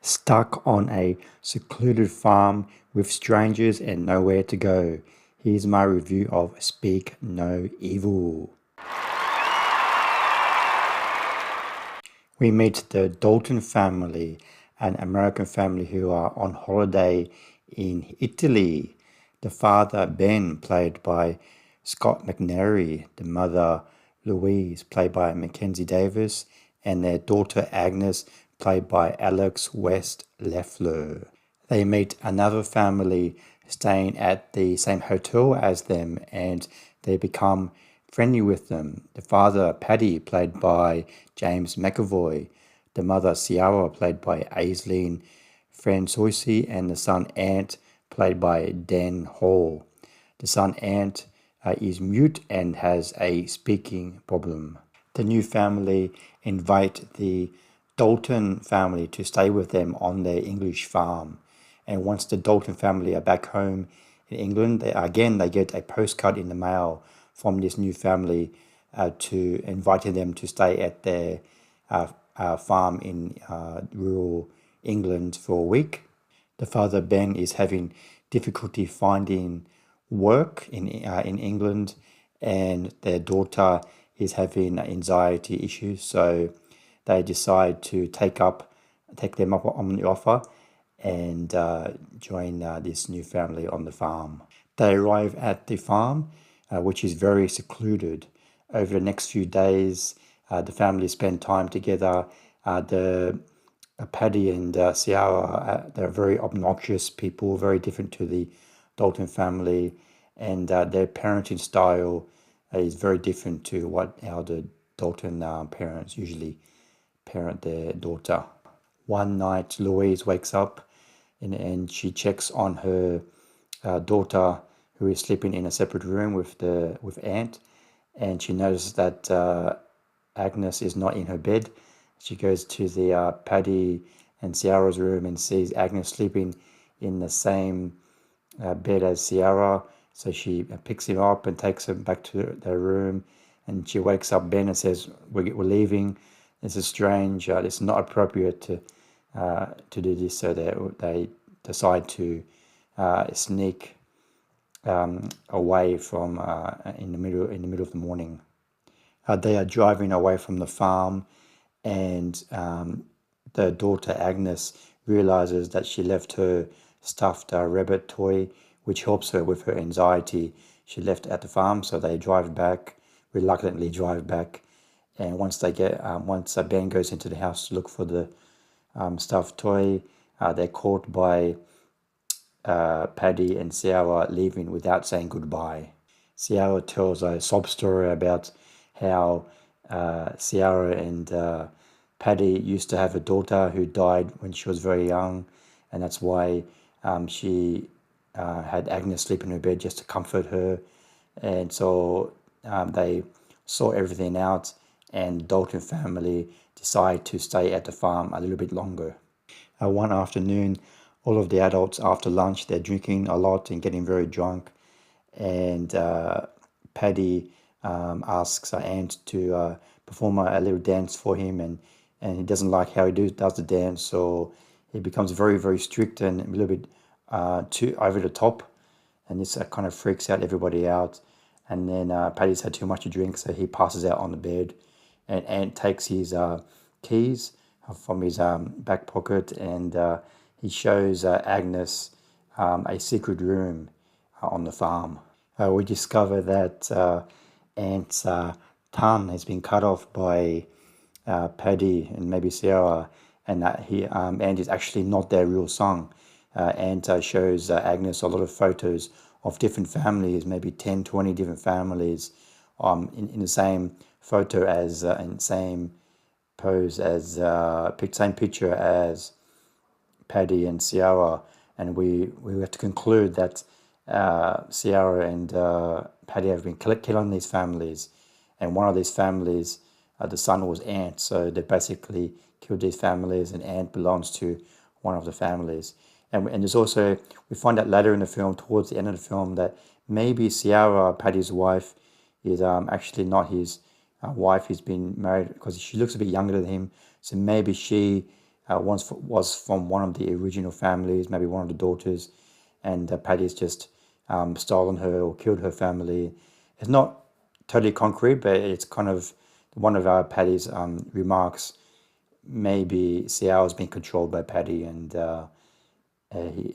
Stuck on a secluded farm with strangers and nowhere to go. Here's my review of Speak No Evil. We meet the Dalton family, an American family who are on holiday in Italy. The father, Ben, played by Scott McNairy, the mother, Louise, played by Mackenzie Davis, and their daughter, Agnes, played by Alix West Lefler. They meet another family staying at the same hotel as them, and they become friendly with them. The father, Paddy, played by James McAvoy, the mother, Ciara, played by Aislinn Franciosi, and the son, Ant, played by Dan Hall. The son, Ant, is mute and has a speaking problem. The new family invite the Dalton family to stay with them on their English farm. And once the Dalton family are back home in England, they get a postcard in the mail from this new family to inviting them to stay at their farm in rural England for a week. The father, Ben, is having difficulty finding work in England, and their daughter is having anxiety issues. So they decide to take them up on the offer and join this new family on the farm. They arrive at the farm, which is very secluded. Over the next few days, the family spend time together. Paddy and Ciara, they're very obnoxious people, very different to the Dalton family, and their parenting style is very different to how the Dalton parents usually parent their daughter. One night, Louise wakes up and she checks on her daughter, who is sleeping in a separate room with Ant, and she notices that Agnes is not in her bed. She goes to the Paddy and Ciara's room and sees Agnes sleeping in the same bed as Ciara. So she picks him up and takes him back to their room, and she wakes up Ben and says, "We're leaving. This is strange. This is not appropriate to do this." So they decide to sneak away from in the middle of the morning. They are driving away from the farm, and the daughter Agnes realizes that she left her stuffed rabbit toy, which helps her with her anxiety. She left at the farm, so they reluctantly drive back. And once Ben goes into the house to look for the stuffed toy, they're caught by Paddy and Ciara leaving without saying goodbye. Ciara tells a sob story about how Ciara and Paddy used to have a daughter who died when she was very young, and that's why she had Agnes sleep in her bed just to comfort her. And so they saw everything out, and the Dalton family decided to stay at the farm a little bit longer. One afternoon, all of the adults, after lunch, they're drinking a lot and getting very drunk, and Paddy asks Ant to perform a little dance for him, and he doesn't like how he does the dance, so he becomes very, very strict and a little bit too over the top, and this kind of freaks out everybody out. And then Paddy's had too much to drink, so he passes out on the bed, and Ant takes his keys from his back pocket, and he shows Agnes a secret room on the farm. We discover that Ant's tongue has been cut off by Paddy and maybe Ciara, and that Ant is actually not their real son. Ant shows Agnes a lot of photos of different families, maybe 10, 20 different families, in the same photo as, in same pose as, same picture as Paddy and Ciara, and we have to conclude that Ciara and Paddy have been killing these families, and one of these families, the son was Ant, so they basically killed these families, and Ant belongs to one of the families. And there's also, we find out later in the film, towards the end of the film, that maybe Ciara, Paddy's wife, is actually not his wife. He's been married because she looks a bit younger than him, so maybe she was from one of the original families, maybe one of the daughters, and Paddy's just stolen her or killed her family. It's not totally concrete, but it's kind of one of Paddy's remarks. Maybe Xiao's been controlled by Paddy, and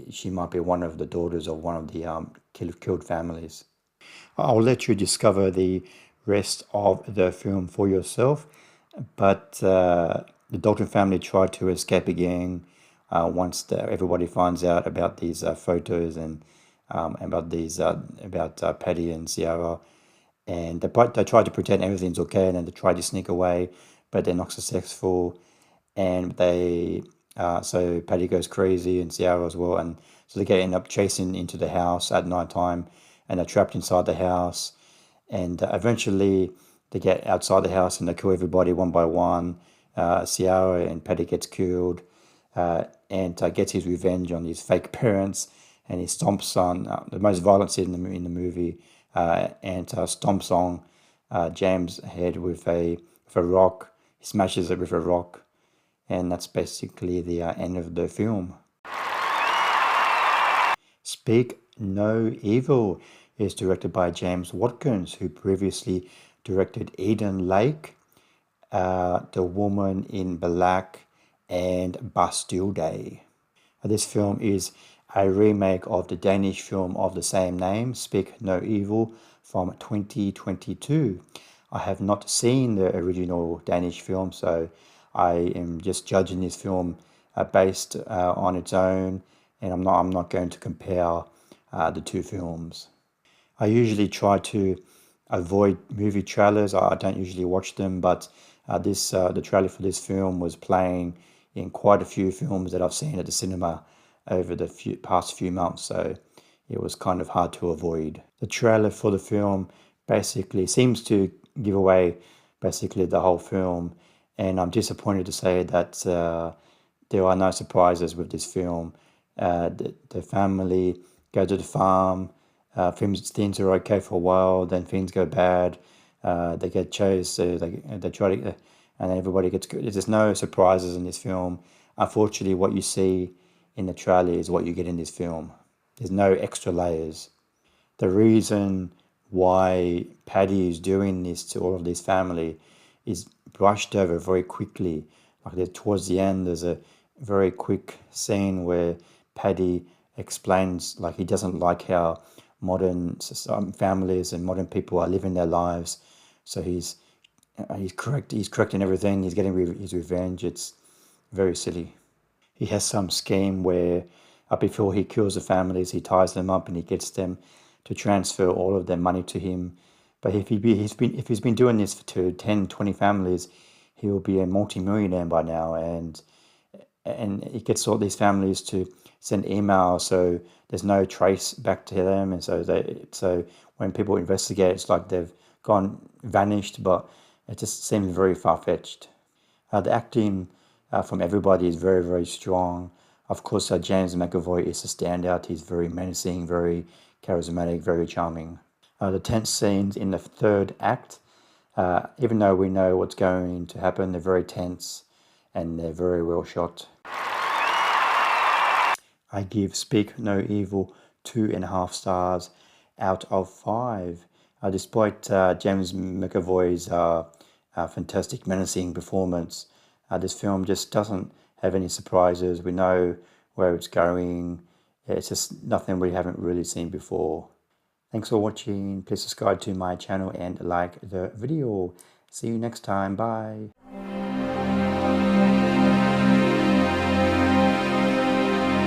she might be one of the daughters of one of the killed families. I'll let you discover the rest of the film for yourself, but the Dalton family tried to escape again once everybody finds out about these photos and about Paddy and Sierra, and they try to pretend everything's okay, and then they try to sneak away, but they're not successful, and so Paddy goes crazy and Sierra as well, and so they end up chasing into the house at night time, and they're trapped inside the house, and eventually they get outside the house and they kill everybody one by one. Sierra and Paddy gets killed, and gets his revenge on his fake parents, and he stomps on the most violent scene in the movie, and stomps on James' head with a rock. He smashes it with a rock, and that's basically the end of the film. Speak No Evil is directed by James Watkins, who previously directed Eden Lake, The Woman in Black, and Bastille Day. This film is a remake of the Danish film of the same name, Speak No Evil, from 2022. I have not seen the original Danish film, so I am just judging this film based on its own, and I'm not going to compare the two films. I usually try to avoid movie trailers. I don't usually watch them, but the trailer for this film was playing in quite a few films that I've seen at the cinema over the past few months, so it was kind of hard to avoid. The trailer for the film basically seems to give away basically the whole film, and I'm disappointed to say that there are no surprises with this film. The family go to the farm. Things are okay for a while, then things go bad. They get chased. They try to, and everybody gets good. There's no surprises in this film. Unfortunately, what you see in the trailer is what you get in this film. There's no extra layers. The reason why Paddy is doing this to all of this family is brushed over very quickly. Like towards the end, there's a very quick scene where Paddy explains like he doesn't like how modern families and modern people are living their lives. So he's correcting everything. He's getting his revenge. It's very silly. He has some scheme where before he kills the families, he ties them up and he gets them to transfer all of their money to him. But if he's been doing this to 10, 20 families, he will be a multi-millionaire by now, and he gets all these families to send emails, so there's no trace back to them, and so when people investigate, it's like they've vanished, but it just seems very far-fetched. The acting from everybody is very, very strong. Of course, James McAvoy is a standout. He's very menacing, very charismatic, very charming. The tense scenes in the third act, even though we know what's going to happen, they're very tense and they're very well shot. I give Speak No Evil 2.5 stars out of 5. Despite James McAvoy's fantastic menacing performance, this film just doesn't have any surprises. We know where it's going. It's just nothing we haven't really seen before. Thanks for watching. Please subscribe to my channel and like the video. See you next time. Bye.